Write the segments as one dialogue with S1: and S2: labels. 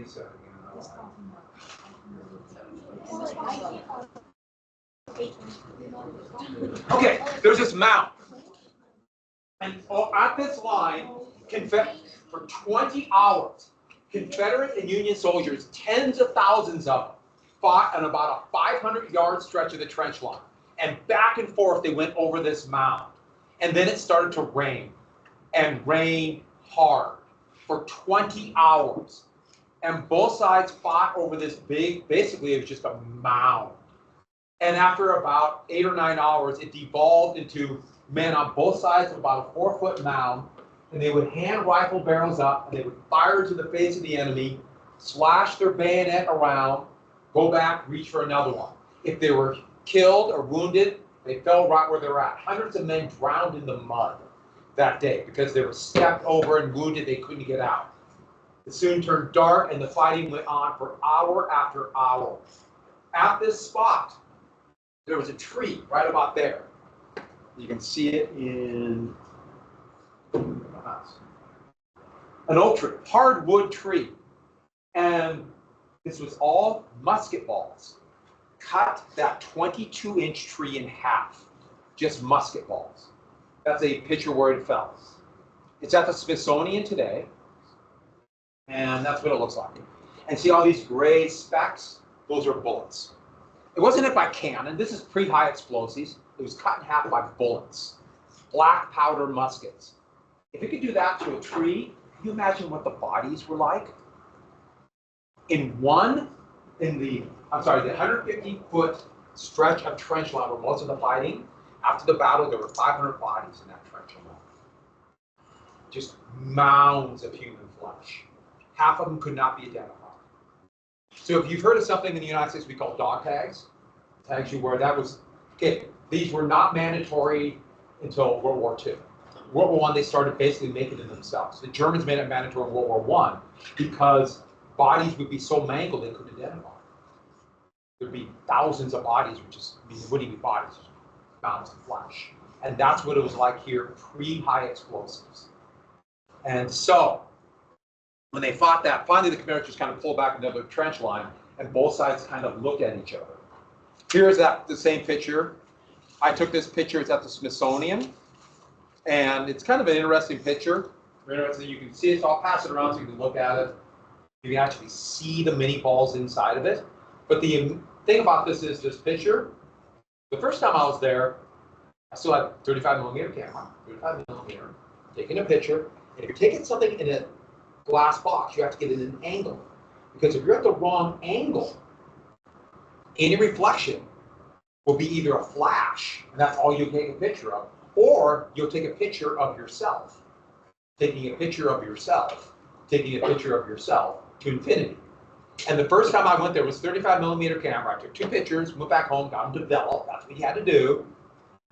S1: he said again. Okay, there's this mound. And at this line, for 20 hours, Confederate and Union soldiers, tens of thousands of them, fought on about a 500-yard stretch of the trench line. And back and forth they went over this mound. And then it started to rain, and rain hard for 20 hours. And both sides fought over this big, basically it was just a mound. And after about 8 or 9 hours, it devolved into men on both sides of about a 4-foot mound, and they would hand rifle barrels up, and they would fire into the face of the enemy, slash their bayonet around, go back, reach for another one. If they were killed or wounded, they fell right where they were at. Hundreds of men drowned in the mud that day because they were stepped over and wounded, they couldn't get out. It soon turned dark, and the fighting went on for hour after hour. At this spot, there was a tree right about there. You can see it in an oak tree, hardwood tree. And this was all musket balls. Cut that 22-inch tree in half, just musket balls. That's a picture where it fell. It's at the Smithsonian today, and that's what it looks like. And see all these gray specks? Those are bullets. It wasn't hit by cannon. This is pre-high explosives. It was cut in half by bullets, black powder muskets. If you could do that to a tree, can you imagine what the bodies were like? The 150-foot stretch of trench line where most of the fighting, after the battle, there were 500 bodies in that trench alone. Just mounds of human flesh. Half of them could not be identified. So if you've heard of something in the United States we call dog tags, tags you wear, that was, okay, these were not mandatory until World War II. World War I, they started basically making it themselves. The Germans made it mandatory in World War I because bodies would be so mangled they couldn't identify. There'd be thousands of bodies, which is, I mean, it wouldn't even be bodies, mounds of flesh. And that's what it was like here, pre-high explosives. And so, when they fought that, finally the Confederates just kind of pulled back another trench line, and both sides kind of looked at each other. Here's the same picture. I took this picture, it's at the Smithsonian, and it's kind of an interesting picture. You can see it, so I'll pass it around so you can look at it. You can actually see the mini balls inside of it. But the thing about this is this picture, the first time I was there, I still had 35mm camera, 35mm, taking a picture, and if you're taking something in a glass box, you have to get it in an angle. Because if you're at the wrong angle, any reflection will be either a flash, and that's all you'll take a picture of, or you'll take a picture of yourself. Taking a picture of yourself, taking a picture of yourself to infinity. And the first time I went there was 35mm camera. I took 2 pictures, went back home, got them developed. That's what you had to do.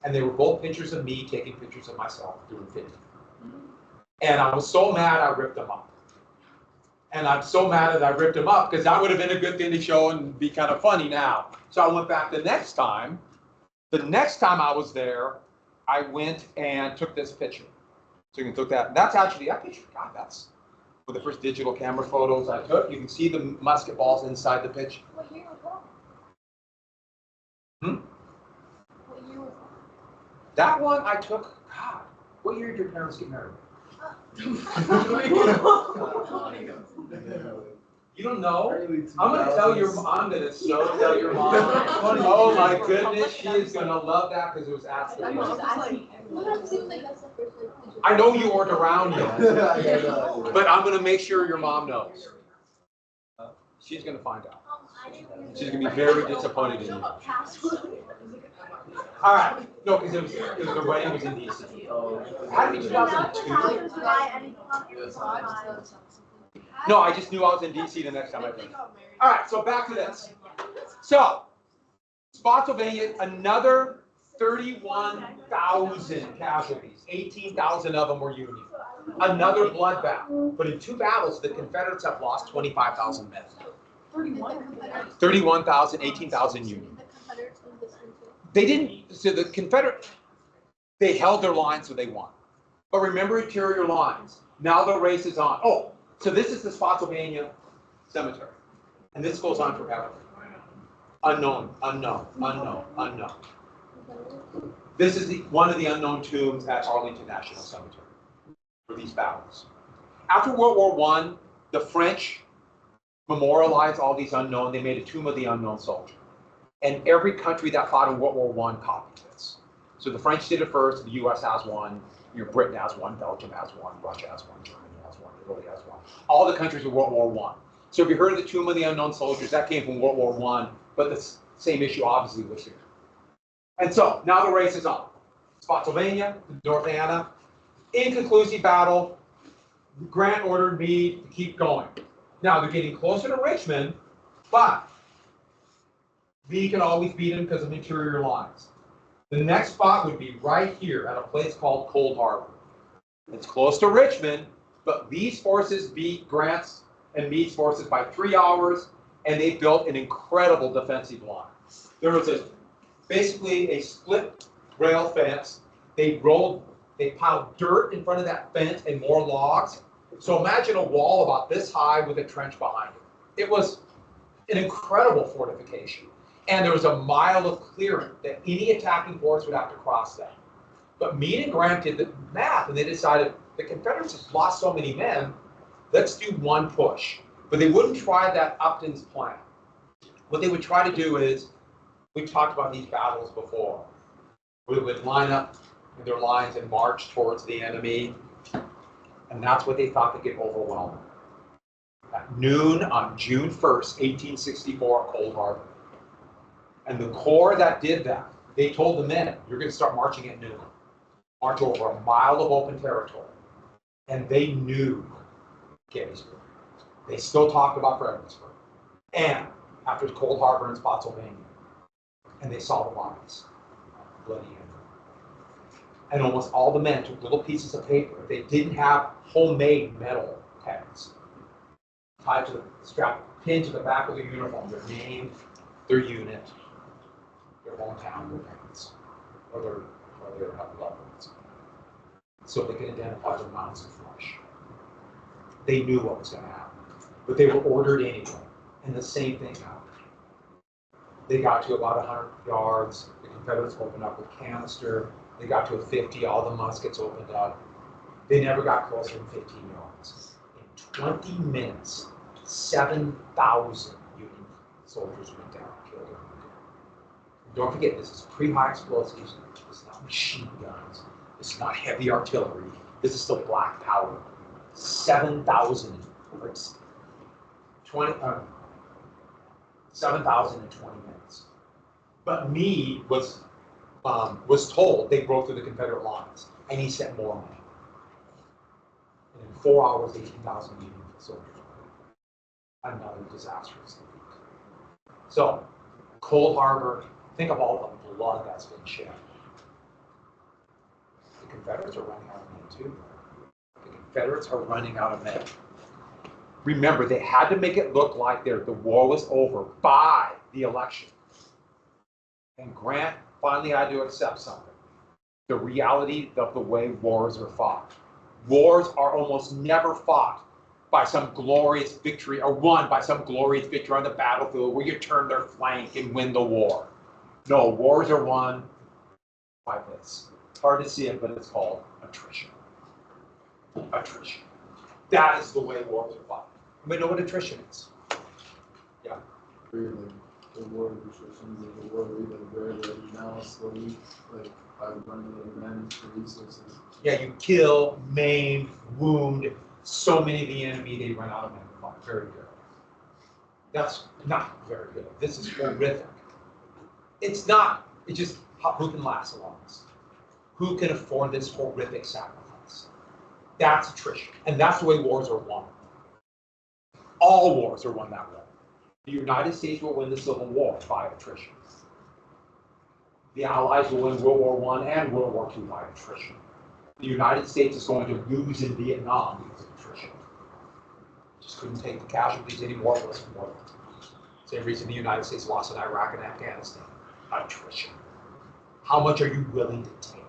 S1: And they were both pictures of me taking pictures of myself through infinity. And I was so mad I ripped them up. And I'm so mad that I ripped them up because that would have been a good thing to show and be kind of funny now. So I went back the next time. The next time I was there, I went and took this picture. So you can look at that. That's actually, that picture, God, that's one of the first digital camera photos I took. You can see the musket balls inside the picture.
S2: What year was that? What year was that?
S1: That one I took, God, what year did your parents get married? You don't know? I'm going to tell your mom that it's so tell your mom. Oh my goodness, she is going to love that because it was asked. I know you weren't around yet, but I'm going to make sure your mom knows. She's going to find out. She's going to be very disappointed in you. All right. No, because it was the wedding was in DC. Had to be 2002. No, I just knew I was in DC the next time I came. All right, so back to this. So, Spotsylvania, another 31,000 casualties. 18,000 of them were Union. Another bloodbath. But in 2 battles, the Confederates have lost 25,000 men. 31,000, 18,000 Union. They didn't, so the Confederate, they held their line so they won. But remember interior lines. Now the race is on. Oh, so this is the Spotsylvania cemetery. And this goes on forever. Unknown, unknown, unknown, unknown. This is one of the unknown tombs at Arlington National Cemetery for these battles. After World War I, the French memorialized all these unknown. They made a tomb of the unknown soldier. And every country that fought in World War I copied this. So the French did it first, the US has one, Britain has one, Belgium has one, Russia has one, Germany has one, Italy has one. All the countries of World War I. So if you heard of the Tomb of the Unknown Soldiers, that came from World War I, but the same issue obviously was here. And so now the race is on. Spotsylvania, North Anna, inconclusive battle. Grant ordered Meade to keep going. Now they're getting closer to Richmond, but Lee can always beat him because of interior lines. The next spot would be right here at a place called Cold Harbor. It's close to Richmond, but Lee's forces beat Grant's and Meade's forces by 3 hours, and they built an incredible defensive line. There was basically a split rail fence. They piled dirt in front of that fence and more logs. So imagine a wall about this high with a trench behind it. It was an incredible fortification. And there was a mile of clearing that any attacking force would have to cross that. But Meade and Grant did the math, and they decided the Confederates have lost so many men, let's do one push. But they wouldn't try that Upton's plan. What they would try to do is, we've talked about these battles before. We would line up in their lines and march towards the enemy, and that's what they thought could get overwhelming. At noon on June 1st, 1864, Cold Harbor. And the Corps that did that, they told the men, you're going to start marching at noon. March over a mile of open territory. And they knew Gettysburg. They still talked about Fredericksburg. And after Cold Harbor and Spotsylvania. And they saw the lines. Bloody end. And almost all the men took little pieces of paper. They didn't have homemade metal tags tied to the strap, pinned to the back of their uniform, their name, their unit, their hometown, their parents, or their loved ones, so they could identify their mounds of flesh. They knew what was going to happen, but they were ordered anyway, and the same thing happened. They got to about 100 yards. The Confederates opened up with canister. They got to a 50. All the muskets opened up. They never got closer than 15 yards. In 20 minutes, 7,000 Union soldiers went down, killed and wounded. Don't forget, this is pre-high explosives. This is not machine guns. This is not heavy artillery. This is still black powder. 7,000 in 20 minutes. But Meade was told they broke through the Confederate lines, and he sent more men. And in 4 hours, 18,000 Union soldiers were another disastrous defeat. So, Cold Harbor, think of all the blood that's been shed. The Confederates are running out of men too. The Confederates are running out of men. Remember, they had to make it look like the war was over by the election. And Grant finally had to accept something. The reality of the way wars are fought. Wars are almost never fought by some glorious victory or won by some glorious victory on the battlefield where you turn their flank and win the war. No, wars are won by this. It's hard to see it, but it's called attrition. Attrition. That is the way wars are fought. We know what attrition is. Yeah.
S3: Really, the war of attrition is the war we've been very now slowly, like by running out of men for resources.
S1: Yeah, you kill, maim, wound so many of the enemy, they run out of men to fight. Very good. That's not very good. This is horrific. It's not. It's just who can last the longest? Who can afford this horrific sacrifice? That's attrition. And that's the way wars are won. All wars are won that way. The United States will win the Civil War by attrition. The Allies will win World War I and World War II by attrition. The United States is going to lose in Vietnam because of attrition. Just couldn't take the casualties anymore. It wasn't worth it. Same reason the United States lost in Iraq and Afghanistan. Attrition. How much are you willing to take?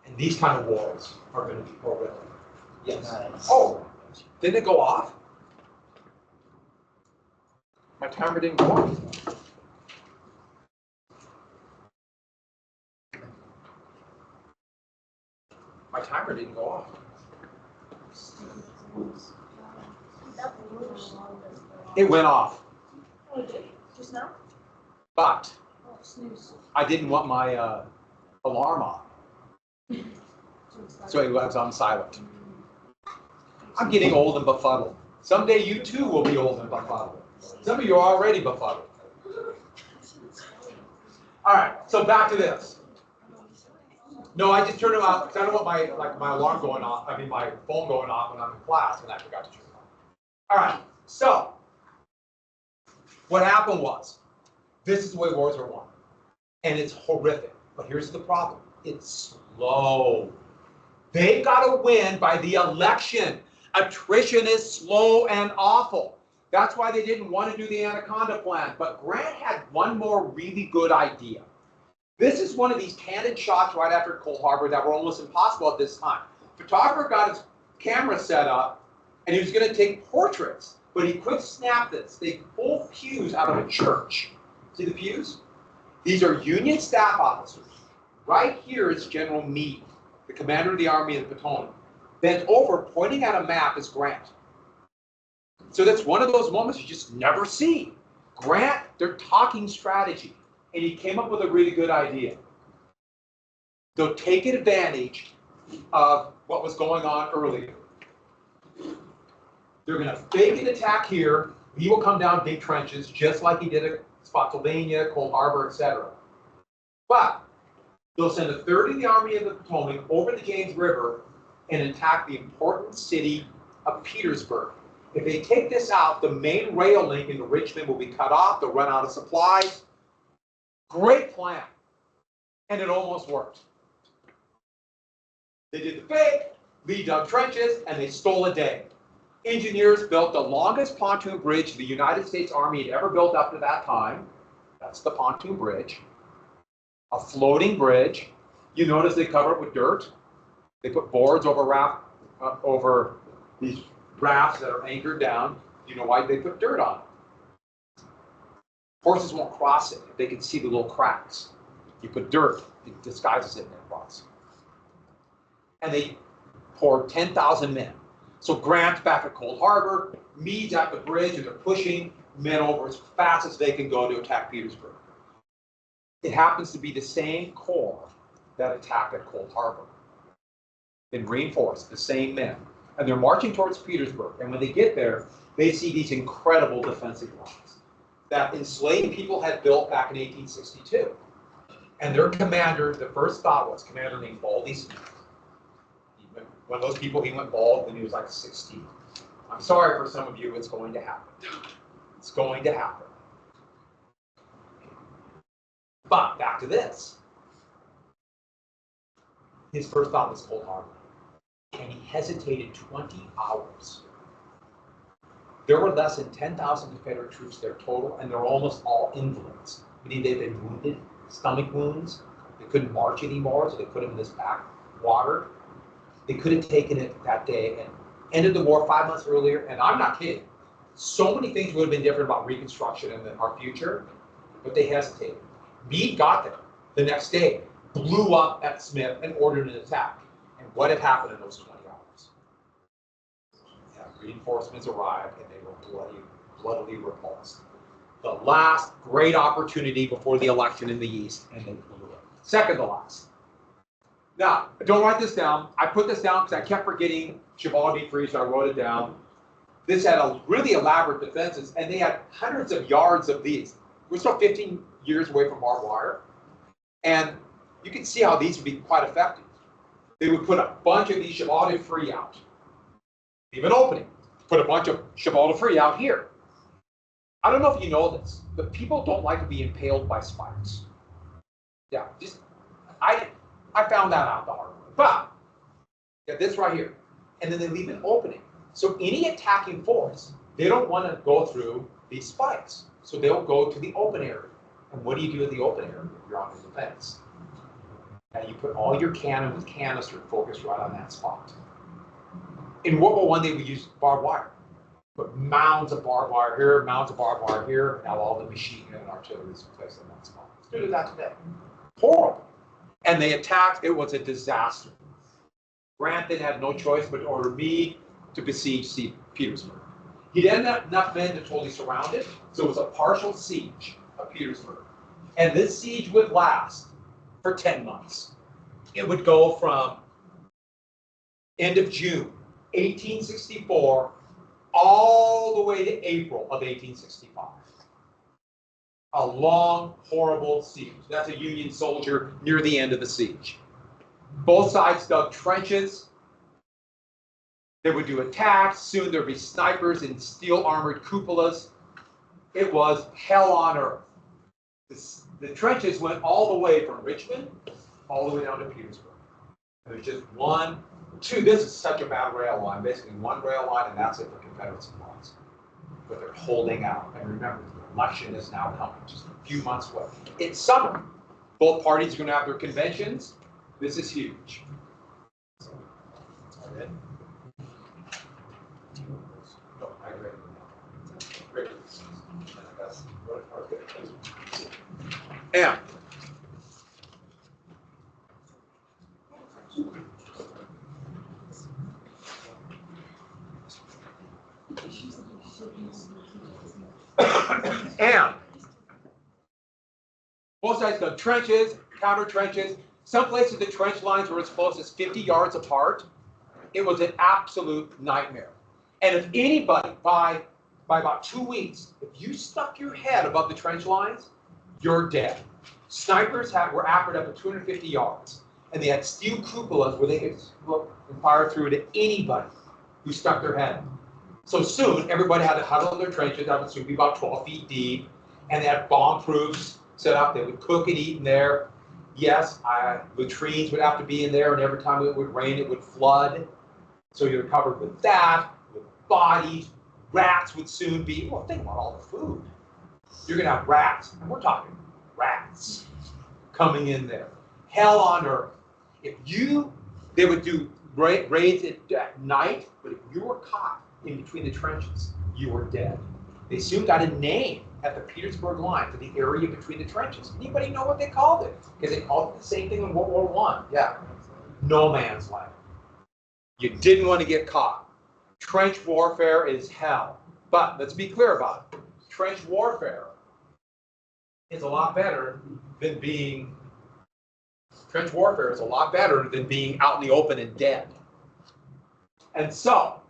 S1: And these kind of wars are going to be horrific. Yes. Oh, didn't it go off? My timer didn't go off. My timer didn't go off. It went off.
S2: Oh, it did? Just now?
S1: But
S2: Oh, snooze.
S1: I didn't want my alarm on. So it was on silent. I'm getting old and befuddled. Someday you too will be old and befuddled. Some of you are already befuddled. All right, so back to this. No, I just turned it off because I don't want my alarm going off. I mean my phone going off when I'm in class, and I forgot to turn it off. All right, so what happened was, this is the way wars are won, and it's horrific. But here's the problem: it's slow. They've got to win by the election. Attrition is slow and awful. That's why they didn't want to do the Anaconda plan. But Grant had one more really good idea. This is one of these candid shots right after Cold Harbor that were almost impossible at this time. Photographer got his camera set up, and he was going to take portraits, but he couldn't snap this. They pulled pews out of a church. See the pews? These are Union staff officers. Right here is General Meade, the commander of the Army of the Potomac. Bent over, pointing at a map, is Grant. So that's one of those moments you just never see. Grant, they're talking strategy, and he came up with a really good idea. They'll take advantage of what was going on earlier. They're going to fake an attack here. He will come down big trenches, just like he did at Spotsylvania, Cold Harbor, etc. But they'll send a third of the Army of the Potomac over the James River and attack the important city of Petersburg. If they take this out, the main rail link into Richmond will be cut off. They'll run out of supplies. Great plan. And it almost worked. They did the fake, Lee dug trenches, and they stole a day. Engineers built the longest pontoon bridge the United States Army had ever built up to that time. That's the pontoon bridge. A floating bridge. You notice they cover it with dirt. They put boards over these rafts that are anchored down. You know why they put dirt on it? Horses won't cross it if they can see the little cracks. You put dirt, it disguises it and they cross. And they poured 10,000 men. So Grant's back at Cold Harbor, Meade's at the bridge, and they're pushing men over as fast as they can go to attack Petersburg. It happens to be the same corps that attacked at Cold Harbor. Been reinforced, the same men. And they're marching towards Petersburg. And when they get there, they see these incredible defensive lines that enslaved people had built back in 1862. And their commander, the first thought was, commander named Baldy Smith. One of those people, he went bald when he was like 16. I'm sorry for some of you, it's going to happen. It's going to happen. But back to this. His first thought was Cold Harbor. And he hesitated 20 hours. There were less than 10,000 Confederate troops there total, and they're almost all invalids. Meaning they've been wounded, stomach wounds. They couldn't march anymore, so they put them in this backwater. They could have taken it that day and ended the war 5 months earlier, and I'm not kidding. So many things would have been different about Reconstruction and our future, but they hesitated. Meade got there the next day, blew up at Smith, and ordered an attack. And what had happened in those 20 hours? Yeah, reinforcements arrived, and they were bloodily repulsed. The last great opportunity before the election in the East, and they blew it. Second to last. Now, don't write this down. I put this down because I kept forgetting Chivalry Free, so I wrote it down. This had a really elaborate defenses, and they had hundreds of yards of these. We're still 15 years away from barbed wire, and you can see how these would be quite effective. They would put a bunch of these Chivalry Free out, leave an opening, put a bunch of Chivalry Free out here. I don't know if you know this, but people don't like to be impaled by spikes. Yeah, I found that out the hard way. But, yeah, this right here. And then they leave an opening. So any attacking force, they don't want to go through these spikes. So they'll go to the open area. And what do you do in the open area if you're on the defense? And you put all your cannon with canister focused right on that spot. In World War I, they would use barbed wire. Put mounds of barbed wire here, mounds of barbed wire here. Now all the machine gun and artillery is placed in that spot. Let's do that today. Horrible. And they attacked. It was a disaster. Grant then had no choice but to order Meade to besiege Petersburg. He didn't have enough men to totally surround it, so it was a partial siege of Petersburg. And this siege would last for 10 months. It would go from end of June 1864 all the way to April of 1865. A long, horrible siege. That's a Union soldier near the end of the siege. Both sides dug trenches. They would do attacks. Soon there'd be snipers in steel-armored cupolas. It was hell on earth. The trenches went all the way from Richmond all the way down to Petersburg. And there's just one, two. This is such a bad rail line. Basically one rail line, and that's it for Confederate supplies. But they're holding out. And remember, the election is now coming, just a few months away. It's summer. Both parties are going to have their conventions. This is huge. So, all right. No, I read it. Great. And both sides dug trenches, counter trenches. Some places the trench lines were as close as 50 yards apart. It was an absolute nightmare. And if anybody, by about 2 weeks, if you stuck your head above the trench lines, you're dead. Snipers were accurate up to 250 yards. And they had steel cupolas where they could look and fire through to anybody who stuck their head. So soon, everybody had to huddle in their trenches. That would soon be about 12 feet deep. And they had bomb proofs set up. They would cook and eat in there. Yes, latrines would have to be in there, and every time it would rain, it would flood. So you're covered with that, with bodies. Rats would soon be, well, think about all the food. You're going to have rats, and we're talking rats coming in there. Hell on earth. They would do raids at night, but if you were caught in between the trenches, you were dead. They soon got a name at the Petersburg line for the area between the trenches. Anybody know what they called it? Because they called it the same thing in World War I. Yeah. No man's land. You didn't want to get caught. Trench warfare is hell. But let's be clear about it. Trench warfare is a lot better than being out in the open and dead. And so,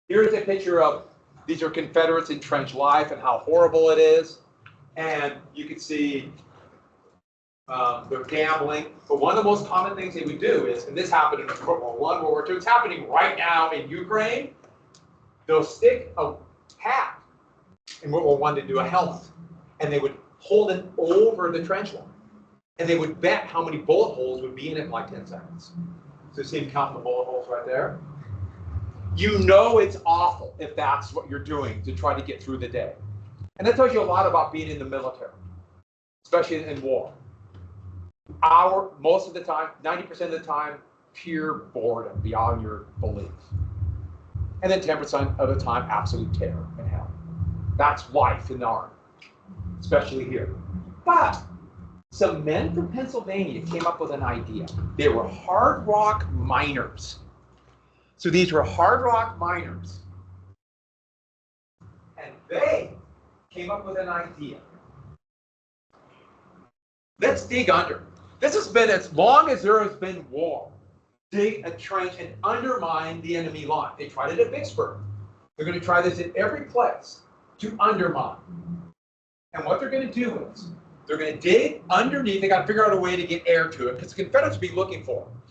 S1: here's a picture of, these are Confederates in trench life and how horrible it is. And you can see they're gambling. But one of the most common things they would do is, and this happened in World War I, World War II, it's happening right now in Ukraine. They'll stick a hat in World War I to do a helmet. And they would hold it over the trench line. And they would bet how many bullet holes would be in it in like 10 seconds. So you see them counting the bullet holes right there? You know it's awful if that's what you're doing to try to get through the day. And that tells you a lot about being in the military, especially in war. Most of the time, 90% of the time, pure boredom beyond your belief. And then 10% of the time, absolute terror and hell. That's life in the Army, especially here. But some men from Pennsylvania came up with an idea. They were hard rock miners. So these were hard rock miners. And they came up with an idea. Let's dig under. This has been as long as there has been war. Dig a trench and undermine the enemy line. They tried it at Vicksburg. They're going to try this at every place to undermine. And what they're going to do is they're going to dig underneath. They got to figure out a way to get air to it because the Confederates will be looking for them.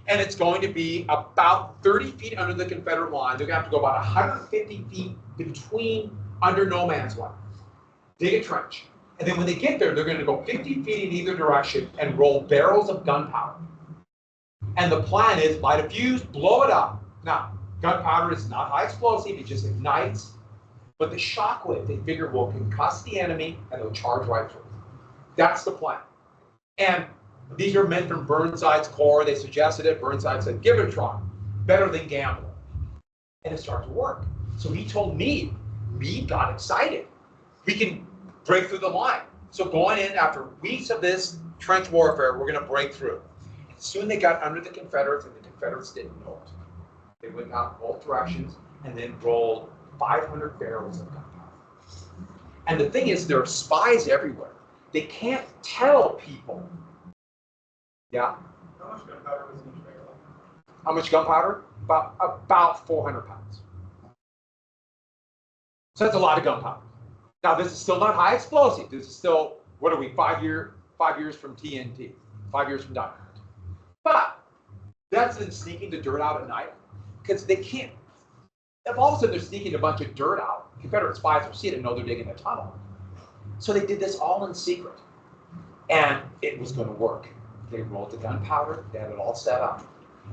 S1: And it's going to be about 30 feet under the Confederate line. They're going to have to go about 150 feet between under no man's land. Dig a trench. And then when they get there, they're going to go 50 feet in either direction and roll barrels of gunpowder. And the plan is light a fuse, blow it up. Now, gunpowder is not high explosive, it just ignites. But the shockwave, they figure, will concuss the enemy and they'll charge right through. That's the plan. And these are men from Burnside's Corps. They suggested it. Burnside said, give it a try. Better than gambling. and it started to work. So he told me, got excited. We can break through the line. So going in after weeks of this trench warfare, we're going to break through. And soon they got under the Confederates, and the Confederates didn't know it. They went out both directions and then rolled 500 barrels of gunpowder. And the thing is, there are spies everywhere. They can't tell people. Yeah.
S4: How much gunpowder was in each barrel?
S1: How much gunpowder? About 400 pounds. So that's a lot of gunpowder. Now this is still not high explosive. This is still, what are we, 5 years from TNT, 5 years from dynamite. But that's in sneaking the dirt out at night, because they can't. If all of a sudden they're sneaking a bunch of dirt out, Confederate spies will see it and know they're digging a tunnel. So they did this all in secret, and it was going to work. They rolled the gunpowder, they had it all set up,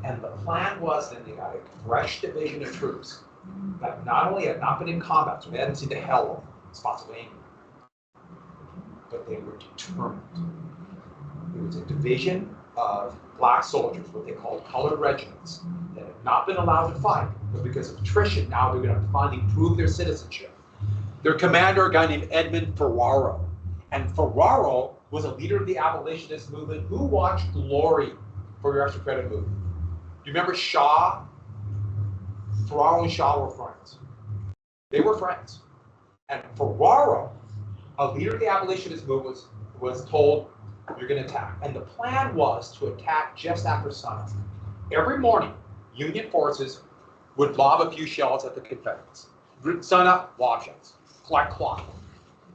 S1: and the plan was then they got a fresh division of troops that not only had not been in combat, so they hadn't seen the hell of Spotsylvania, but they were determined. It was a division of black soldiers, what they called colored regiments, that had not been allowed to fight, but because of attrition, now they're going to finally prove their citizenship. Their commander, a guy named Edmund Ferraro, and Ferraro was a leader of the abolitionist movement. Who watched Glory for your extra credit movie? Do you remember Shaw? Ferraro and Shaw were friends. They were friends. And Ferraro, a leader of the abolitionist movement, was told, you're going to attack. And the plan was to attack just after sunup. Every morning, Union forces would lob a few shells at the Confederates. Sunup, lob shells, like clockwork.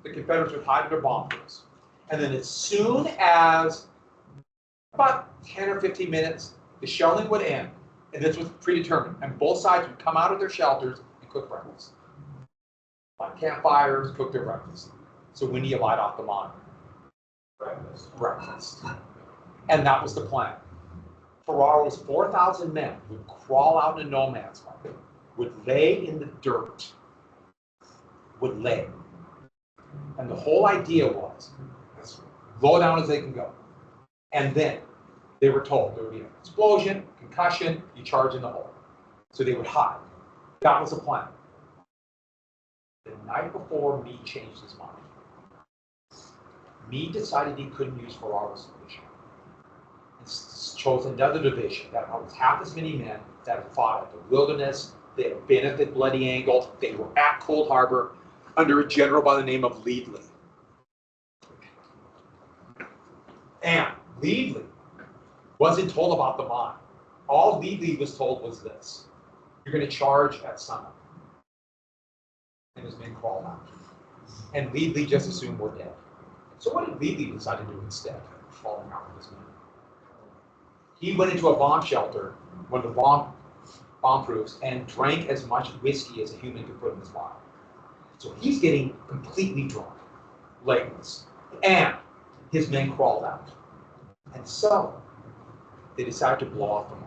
S1: The Confederates would hide in their bomb proofs. And then as soon as about 10 or 15 minutes, the shelling would end. And this was predetermined. And both sides would come out of their shelters and cook breakfast. Light campfires, cook their breakfast. So when do you light off the mine? Breakfast. And that was the plan. Ferraro's 4,000 men would crawl out in no man's land, would lay in the dirt, would lay. And the whole idea was, as low down as they can go. And then they were told there would be an explosion, concussion, you charge in the hole. So they would hide. That was the plan. The night before, Meade changed his mind. Meade decided he couldn't use Ferraro's division. And chose another division that was half as many men that had fought at the Wilderness, they had been at the Bloody Angle, they were at Cold Harbor under a general by the name of Leadley. And Leadley wasn't told about the mine. All Leadley was told was this: you're going to charge at sunup. And his men crawled out. And Leadley just assumed we're dead. So what did Leadley decide to do instead of falling out with his men? He went into a bomb shelter, one of the bomb proofs, and drank as much whiskey as a human could put in his body. So he's getting completely drunk, legless, and his men crawled out. And so they decided to blow off the mine.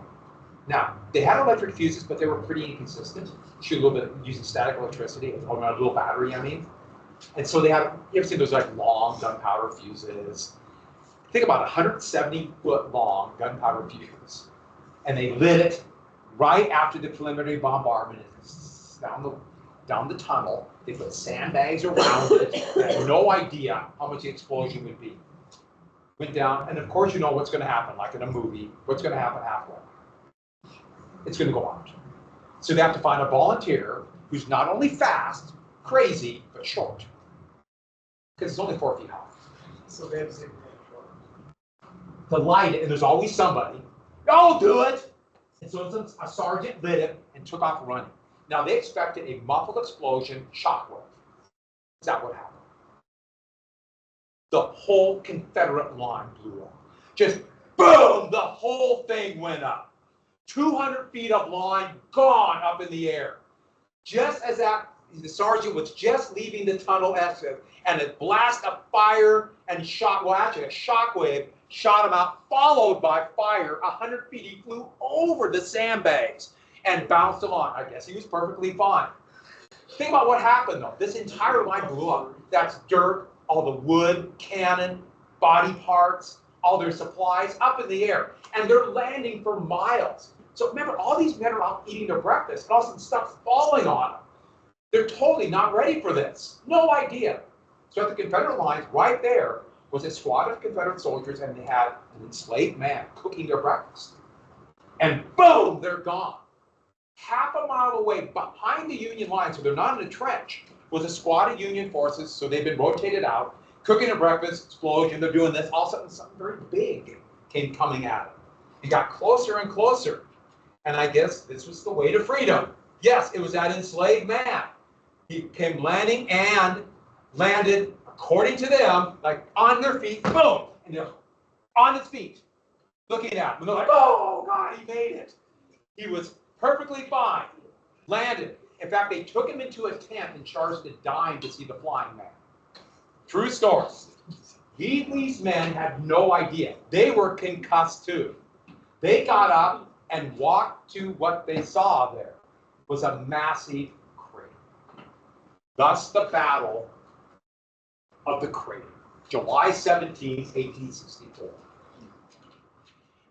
S1: Now, they had electric fuses, but they were pretty inconsistent. Shoot a little bit using static electricity, or a little battery, I mean. And so they had, you ever seen those like long gunpowder fuses? Think about 170-foot long gunpowder fuse. And they lit it right after the preliminary bombardment down the tunnel. They put sandbags around it. They had no idea how much the explosion would be. Went down, and of course you know what's going to happen, like in a movie. What's going to happen halfway? It's going to go out. So they have to find a volunteer who's not only fast, crazy, but short. Because it's only 4 feet high.
S4: So they have the same thing.
S1: To light it, and there's always somebody. I'll do it! And so a sergeant lit it and took off running. Now they expected a muffled explosion, shockwave. Is that what happened? The whole Confederate line blew up. Just boom! The whole thing went up. 200 feet of line gone up in the air. Just as the sergeant was just leaving the tunnel exit, and a blast of fire and shot, well actually a shockwave shot him out, followed by fire. 100 feet, he flew over the sandbags and bounced along. I guess he was perfectly fine. Think about what happened though. This entire line blew up. That's dirt, all the wood, cannon, body parts, all their supplies up in the air. And they're landing for miles. So remember, all these men are out eating their breakfast, and all of a sudden stuff's falling on them. They're totally not ready for this. No idea. So at the Confederate lines, right there was a squad of Confederate soldiers, and they had an enslaved man cooking their breakfast. And boom, they're gone. Half a mile away, behind the Union line, so they're not in a trench, was a squad of Union forces, so they've been rotated out, cooking their breakfast, explosion, they're doing this. All of a sudden, something very big came coming at them. It got closer and closer. And I guess this was the way to freedom. Yes, it was that enslaved man. He came landing and landed, according to them, like on their feet, boom, and they're on his feet, looking at him. And they're like, oh, God, he made it. He was perfectly fine, landed. In fact, they took him into a tent and charged a dime to see the flying man. True story. These men had no idea. They were concussed too. They got up and walked to what they saw there was a massive crater. Thus the Battle of the Crater, July 17, 1864.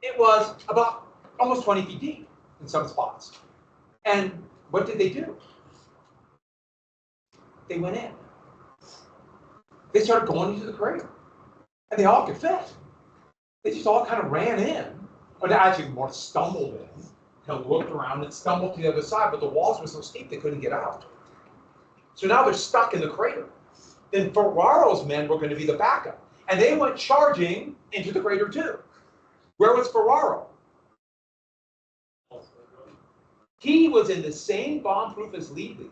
S1: It was about almost 20 feet deep in some spots. And what did they do? They went in. They started going into the crater. And they all could fit. They just all kind of ran in. Or they actually more stumbled in. Kind of looked around and stumbled to the other side, but the walls were so steep they couldn't get out. So now they're stuck in the crater. Then Ferraro's men were going to be the backup. And they went charging into the crater too. Where was Ferraro? He was in the same bomb-proof as Leadley.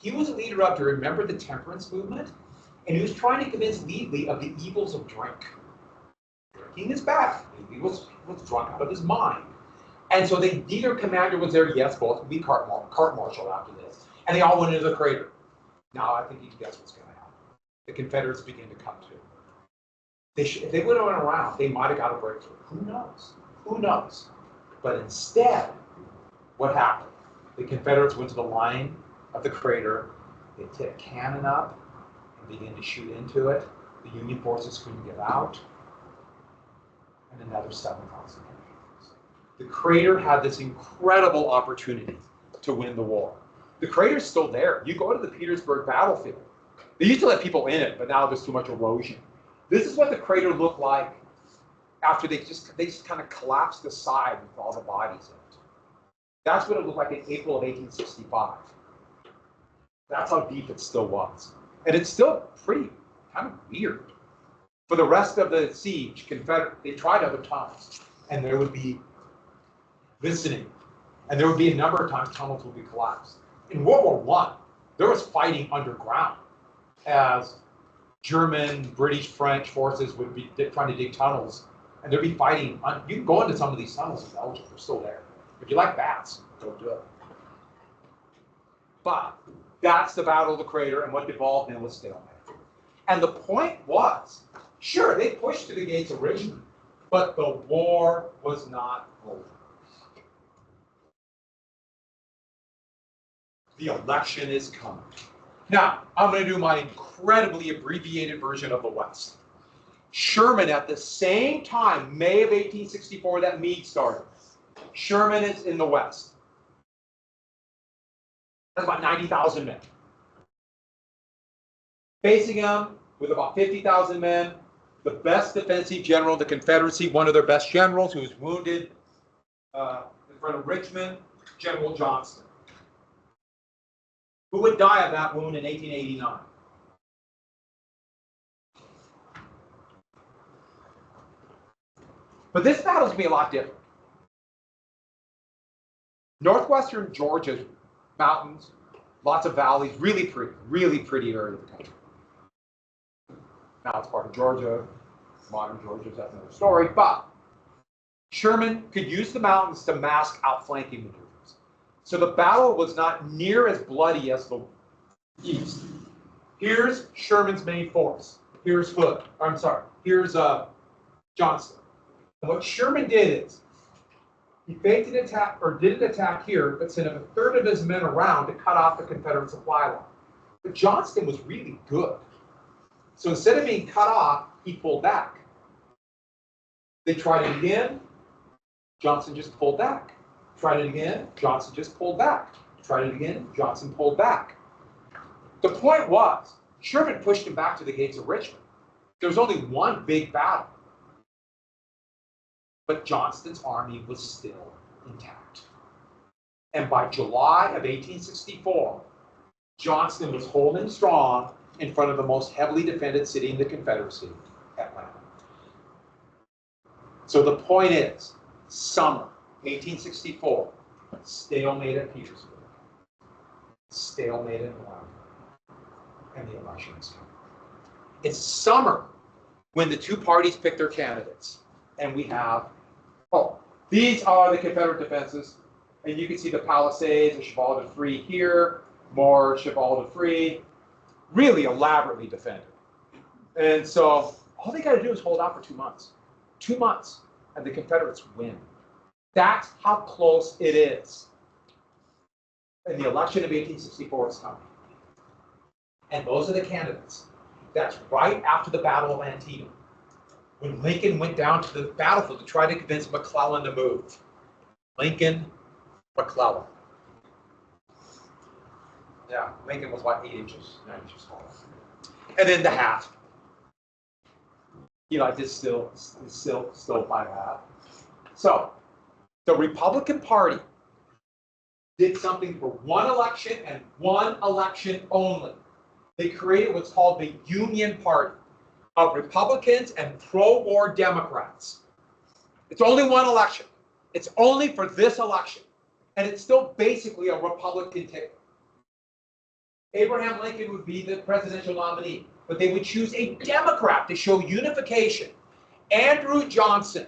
S1: He was a leader of, do you remember the temperance movement? And he was trying to convince Leadley of the evils of drink. Drinking is bad. Leadley was drunk out of his mind. And so neither commander was there. Yes, both would be court-martialed after this. And they all went into the crater. Now I think you can guess what's going to happen. The Confederates begin to come too. If they would have went around, they might have got a breakthrough. Who knows? Who knows? But instead, what happened? The Confederates went to the line of the crater. They hit a cannon up and began to shoot into it. The Union forces couldn't get out. And another 7,000 men. The crater had this incredible opportunity to win the war. The crater's still there. You go to the Petersburg battlefield. They used to let people in it, but now there's too much erosion. This is what the crater looked like after they just kind of collapsed the side with all the bodies in it. That's what it looked like in April of 1865. That's how deep it still was. And it's still pretty kind of weird. For the rest of the siege, they tried other times, and there would be listening. And there would be a number of times tunnels would be collapsed. In World War I, there was fighting underground as German, British, French forces would be trying to dig tunnels, and there'd be fighting. You can go into some of these tunnels in Belgium, they're still there. If you like bats, go do it. But that's the Battle of the Crater, and what devolved in was stalemate. And the point was, sure, they pushed to the gates of Richmond, but the war was not over. The election is coming. Now, I'm going to do my incredibly abbreviated version of the West. Sherman, at the same time, May of 1864, that Meade started, Sherman is in the West. That's about 90,000 men. Facing him with about 50,000 men, the best defensive general in the Confederacy, one of their best generals who was wounded in front of Richmond, General Johnston, who would die of that wound in 1889. But this battle's going to be a lot different. Northwestern Georgia, mountains, lots of valleys, really pretty area of the country. Now it's part of Georgia. Modern Georgia, that's another story. But Sherman could use the mountains to mask outflanking maneuvers. So the battle was not near as bloody as the East. Here's Sherman's main force. Here's Hood. Here's Johnston. And what Sherman did is he faked an attack, or did an attack here, but sent a third of his men around to cut off the Confederate supply line. But Johnston was really good. So instead of being cut off, he pulled back. They tried it again. Johnston just pulled back. Tried it again, Johnson just pulled back. Tried it again, Johnson pulled back. The point was, Sherman pushed him back to the gates of Richmond. There was only one big battle. But Johnston's army was still intact. And by July of 1864, Johnston was holding strong in front of the most heavily defended city in the Confederacy, Atlanta. So the point is, summer 1864, stalemate at Petersburg, stalemate in Atlanta, and the election is coming. It's summer when the two parties pick their candidates, and we have, these are the Confederate defenses, and you can see the palisades and Cheval de Frise here, more Cheval de Frise, really elaborately defended. And so all they got to do is hold out for 2 months. 2 months, and the Confederates win. That's how close it is. And the election of 1864 is coming. And those are the candidates. That's right after the Battle of Antietam, when Lincoln went down to the battlefield to try to convince McClellan to move. Lincoln, McClellan. Yeah, Lincoln was like 8 inches, 9 inches tall. And then the hat. You like this still 5 hat. So, the Republican Party did something for one election and one election only. They created what's called the Union Party of Republicans and pro-war Democrats. It's only one election. It's only for this election. And it's still basically a Republican ticket. Abraham Lincoln would be the presidential nominee, but they would choose a Democrat to show unification. Andrew Johnson,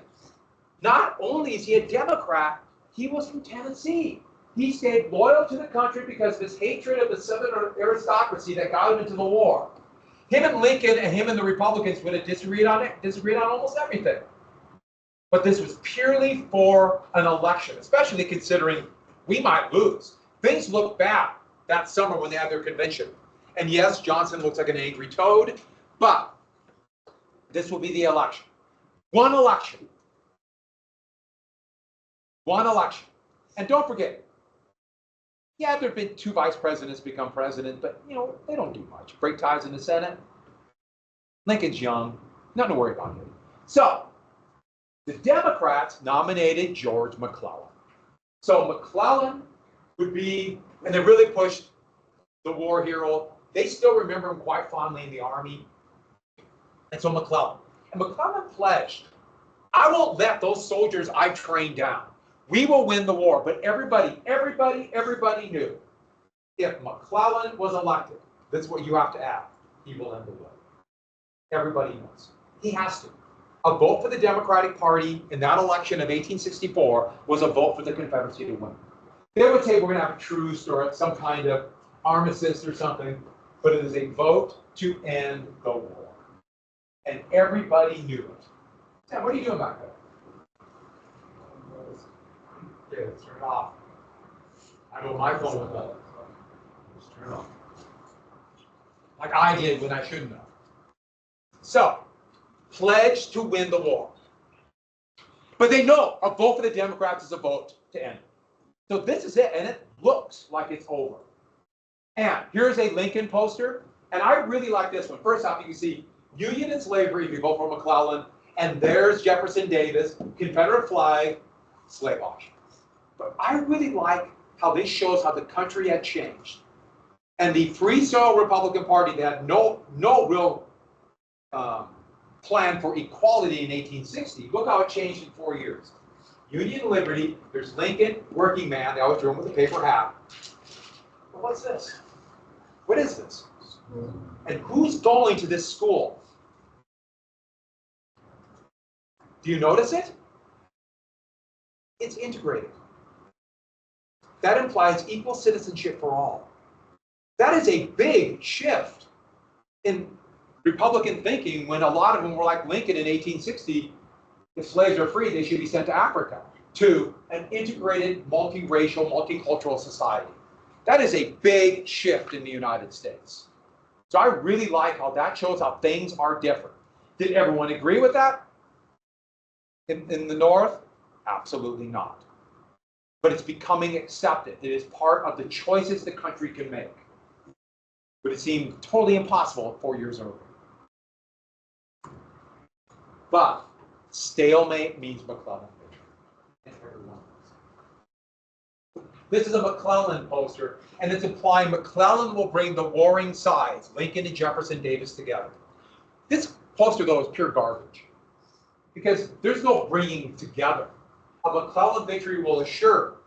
S1: not only is he a Democrat, he was from Tennessee. He stayed loyal to the country because of his hatred of the Southern aristocracy that got him into the war. Him and Lincoln and him and the Republicans would have disagreed on almost everything. But this was purely for an election, especially considering we might lose. Things look bad that summer when they had their convention. And yes, Johnson looks like an angry toad, but this will be the election. One election. One election. And don't forget, yeah, there have been 2 vice presidents become president, but, they don't do much. Break ties in the Senate. Lincoln's young. Nothing to worry about him. So, the Democrats nominated George McClellan. So, McClellan would be, and they really pushed the war hero. They still remember him quite fondly in the Army. And so McClellan. And McClellan pledged, I won't let those soldiers I trained down. We will win the war. But everybody knew if McClellan was elected, that's what you have to add, he will end the war. Everybody knows. He has to. A vote for the Democratic Party in that election of 1864 was a vote for the Confederacy to win. They would say we're going to have a truce or some kind of armistice or something, but it is a vote to end the war. And everybody knew it. Sam, what are you doing back there? Yeah, turn it off. I know my phone was up. Just turn it off. Like I did when I shouldn't have. So, pledge to win the war. But they know a vote for the Democrats is a vote to end it. So this is it, and it looks like it's over. And here's a Lincoln poster, and I really like this one. First off, you can see Union and slavery if you vote for McClellan, and there's Jefferson Davis, Confederate flag, slave auction. But I really like how this shows how the country had changed. And the Free Soil Republican Party that had no real plan for equality in 1860, look how it changed in 4 years. Union Liberty, there's Lincoln, working man, they always drew him with a paper hat. But what's this? What is this? And who's going to this school? Do you notice it? It's integrated. That implies equal citizenship for all. That is a big shift in Republican thinking when a lot of them were like Lincoln in 1860, if slaves are free, they should be sent to Africa, to an integrated, multiracial, multicultural society. That is a big shift in the United States. So I really like how that shows how things are different. Did everyone agree with that? In the North? Absolutely not. but it's becoming accepted. It is part of the choices the country can make. But it seemed totally impossible 4 years earlier. But stalemate means McClellan victory. And everyone knows. This is a McClellan poster, and it's implying McClellan will bring the warring sides, Lincoln and Jefferson Davis, together. This poster, though, is pure garbage, because there's no bringing together. A McClellan victory will assure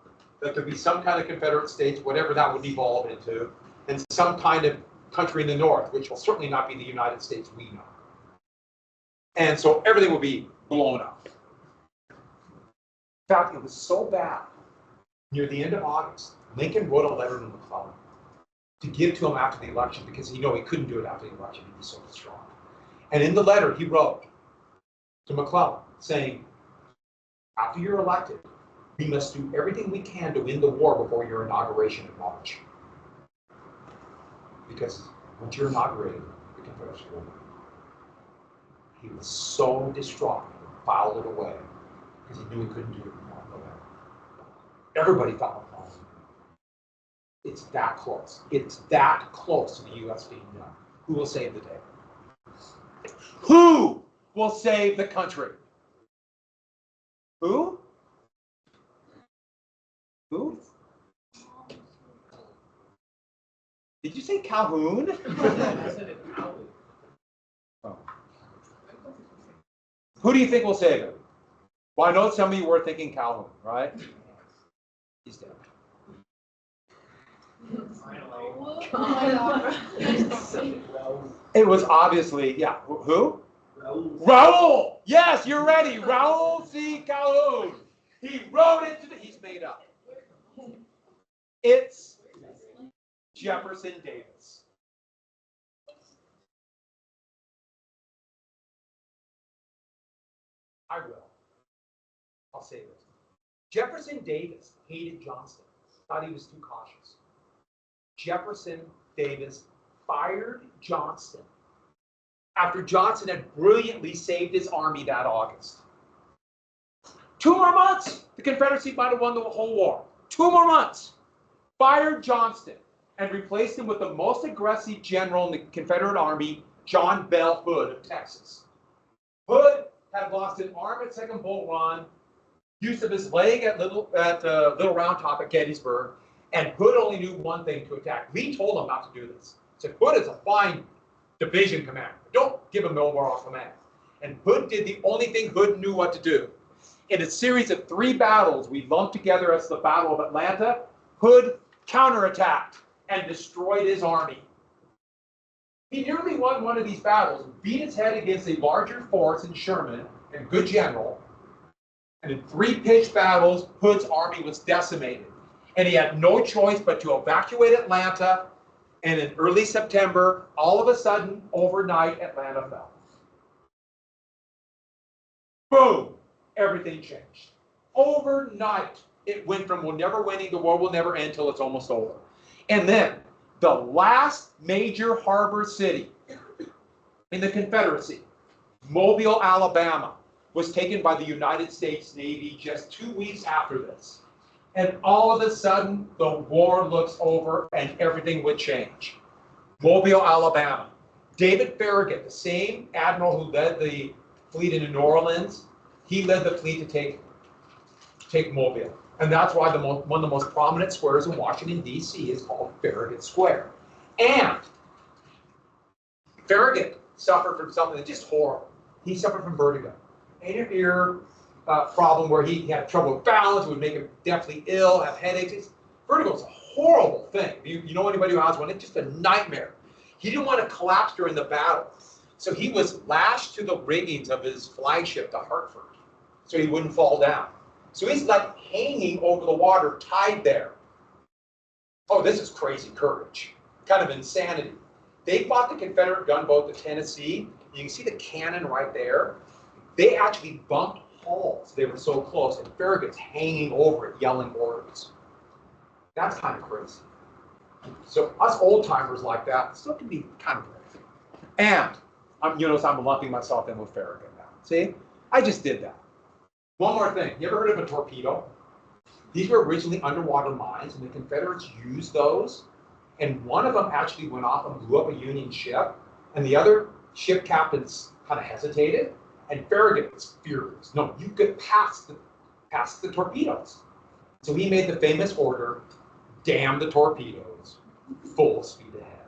S1: that there'll be some kind of Confederate states, whatever that would evolve into, and some kind of country in the North, which will certainly not be the United States we know. And so everything will be blown up. In fact, it was so bad. Near the end of August, Lincoln wrote a letter to McClellan to give to him after the election, because he knew he couldn't do it after the election. He'd be so distraught. And in the letter, he wrote to McClellan saying, after you're elected, we must do everything we can to win the war before your inauguration in March. Because once you're inaugurated, the Confederacy will win. He was so distraught, he filed it away, because he knew he couldn't do it in November. Everybody thought McClellan. It's that close. It's that close to the U.S. being done. Who will save the day? Who will save the country? Who? Who? Did you say Calhoun? Oh. Who do you think will save it? Well, I know some of you were thinking Calhoun, right? He's dead. It was obviously, yeah. Who? Raoul. Yes, you're ready. Raoul C. Calhoun. He wrote it. He's made up. It's Jefferson Davis. I will. I'll say this. Jefferson Davis hated Johnston. Thought he was too cautious. Jefferson Davis fired Johnston after Johnston had brilliantly saved his army that August. 2 more months, the Confederacy might have won the whole war. 2 more months. Fired Johnston and replaced him with the most aggressive general in the Confederate Army, John Bell Hood of Texas. Hood had lost an arm at Second Bull Run, use of his leg at Little Round Top at Gettysburg, and Hood only knew one thing to attack. Lee told him not to do this. He said, Hood is a fine division commander. Don't give him overall command. And Hood did the only thing Hood knew what to do. In a series of 3 battles we lumped together as the Battle of Atlanta, Hood counterattacked and destroyed his army. He nearly won one of these battles, beat his head against a larger force in Sherman, and good general. And in 3 pitched battles, Hood's army was decimated. And he had no choice but to evacuate Atlanta. And in early September, all of a sudden, overnight, Atlanta fell. Boom! Everything changed. Overnight, it went from we're never winning, the war will never end till it's almost over. And then, the last major harbor city in the Confederacy, Mobile, Alabama, was taken by the United States Navy just 2 weeks after this. And all of a sudden, the war looks over and everything would change. Mobile, Alabama. David Farragut, the same admiral who led the fleet into New Orleans, he led the fleet to take Mobile. And that's why one of the most prominent squares in Washington, D.C. is called Farragut Square. And Farragut suffered from something that's just horrible. He suffered from vertigo. An ear problem where he had trouble with balance, would make him deathly ill, have headaches. Vertigo is a horrible thing. You know anybody who has one? It's just a nightmare. He didn't want to collapse during the battle. So he was lashed to the riggings of his flagship, the Hartford, so he wouldn't fall down. So he's like hanging over the water, tied there. Oh, this is crazy courage, kind of insanity. They fought the Confederate gunboat, the Tennessee. You can see the cannon right there. They actually bumped hulls. They were so close, and Farragut's hanging over it, yelling orders. That's kind of crazy. So us old timers like that still can be kind of brave. And you notice I'm lumping myself in with Farragut now. See, I just did that. One more thing. You ever heard of a torpedo? These were originally underwater mines, and the Confederates used those. And one of them actually went off and blew up a Union ship, and the other ship captains kind of hesitated, and Farragut was furious. No, you get past the torpedoes. So he made the famous order, damn the torpedoes, full speed ahead.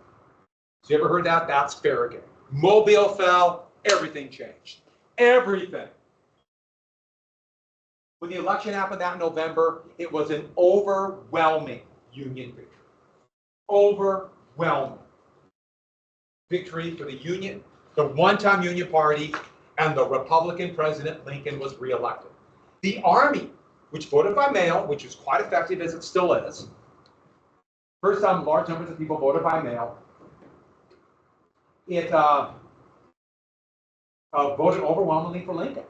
S1: So you ever heard that? That's Farragut. Mobile fell, everything changed. Everything. When the election happened that November, it was an overwhelming Union victory. Overwhelming victory for the Union, the one-time Union Party, and the Republican President Lincoln was reelected. The Army, which voted by mail, which is quite effective as it still is, first time large numbers of people voted by mail, it voted overwhelmingly for Lincoln.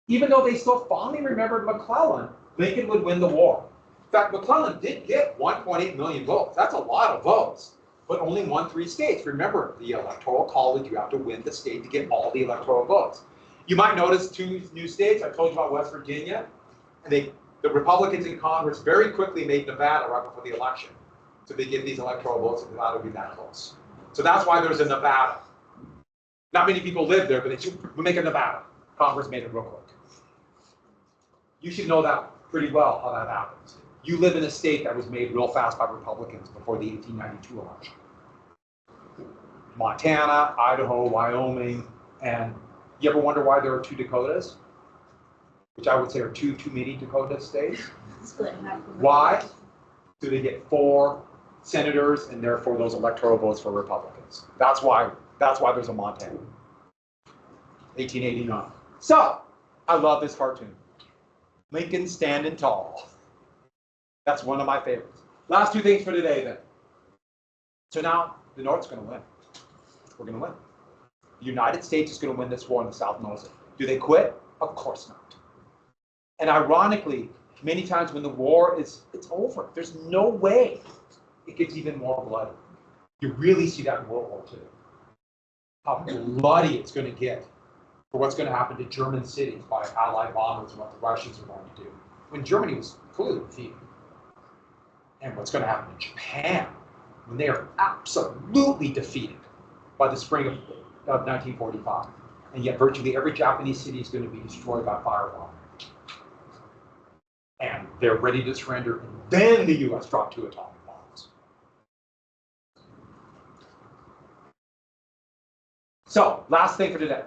S1: Even though they still fondly remembered McClellan, Lincoln would win the war. In fact, McClellan did get 1.8 million votes. That's a lot of votes, but only won 3 states. Remember, the Electoral College, you have to win the state to get all the electoral votes. You might notice 2 new states. I told you about West Virginia. And the Republicans in Congress very quickly made Nevada right before the election. So they get these electoral votes, and Nevada would be that close. So that's why there's a Nevada. Not many people live there, but they should make a Nevada. Congress made it real quick. You should know that pretty well, how that happens. You live in a state that was made real fast by Republicans before the 1892 election. Montana, Idaho, Wyoming, and you ever wonder why there are 2 Dakotas? Which I would say are too many Dakota states. Why? Do they get 4 senators, and therefore those electoral votes for Republicans? That's why there's a Montana. 1889. So, I love this cartoon. Lincoln standing tall. That's one of my favorites. Last 2 things for today then. So now, the North's going to win. We're going to win. The United States is going to win this war, and the South knows it. Do they quit? Of course not. And ironically, many times when the war it's over, there's no way it gets even more bloody. You really see that in World War II. How bloody it's going to get for what's going to happen to German cities by Allied bombers and what the Russians are going to do. When Germany was clearly defeated. And what's going to happen in Japan when they are absolutely defeated by the spring of 1945. And yet virtually every Japanese city is going to be destroyed by firebombing. And they're ready to surrender, and then the U.S. dropped 2 atomic bombs. So, last thing for today.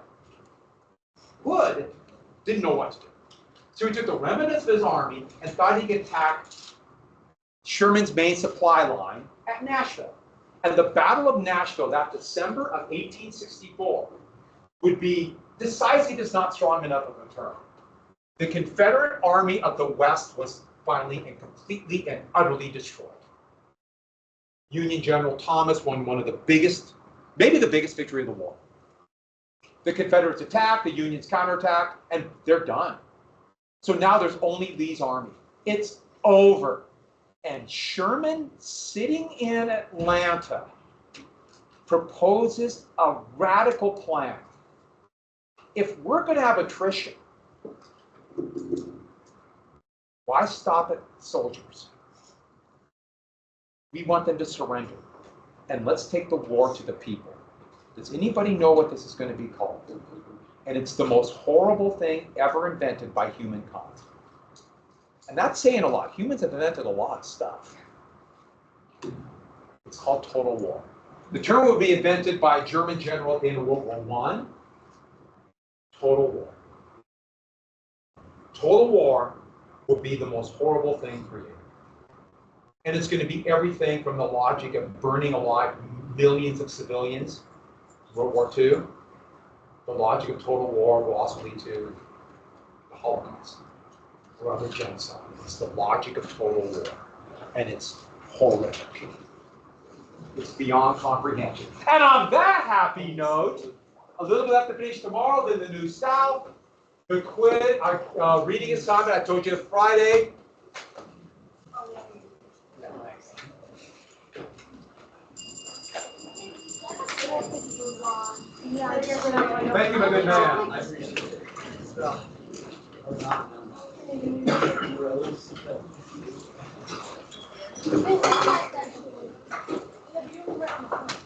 S1: Wood didn't know what to do. So he took the remnants of his army and thought he could attack Sherman's main supply line at Nashville. And the Battle of Nashville, that December of 1864, would be decisive as not strong enough of a term. The Confederate Army of the West was finally and completely and utterly destroyed. Union General Thomas won one of the biggest, maybe the biggest victory of the war. The Confederates attacked, the Unions counterattacked, and they're done. So now there's only Lee's army. It's over. And Sherman, sitting in Atlanta, proposes a radical plan. If we're going to have attrition, why stop at soldiers? We want them to surrender. And let's take the war to the people. Does anybody know what this is going to be called? And it's the most horrible thing ever invented by humankind. And that's saying a lot. Humans have invented a lot of stuff. It's called total war. The term would be invented by a German general in World War I. Total war. Total war will be the most horrible thing created. And it's going to be everything from the logic of burning alive millions of civilians, World War II. The logic of total war will also lead to the Holocaust or other genocide. It's the logic of total war. And it's horrific. It's beyond comprehension. And on that happy note, a little bit left to finish tomorrow, then the New South, the quiz, reading assignment, I told you Friday. Thank you, my good man. I appreciate it.
S3: Umbrellas.
S2: Have you ever read on the phone?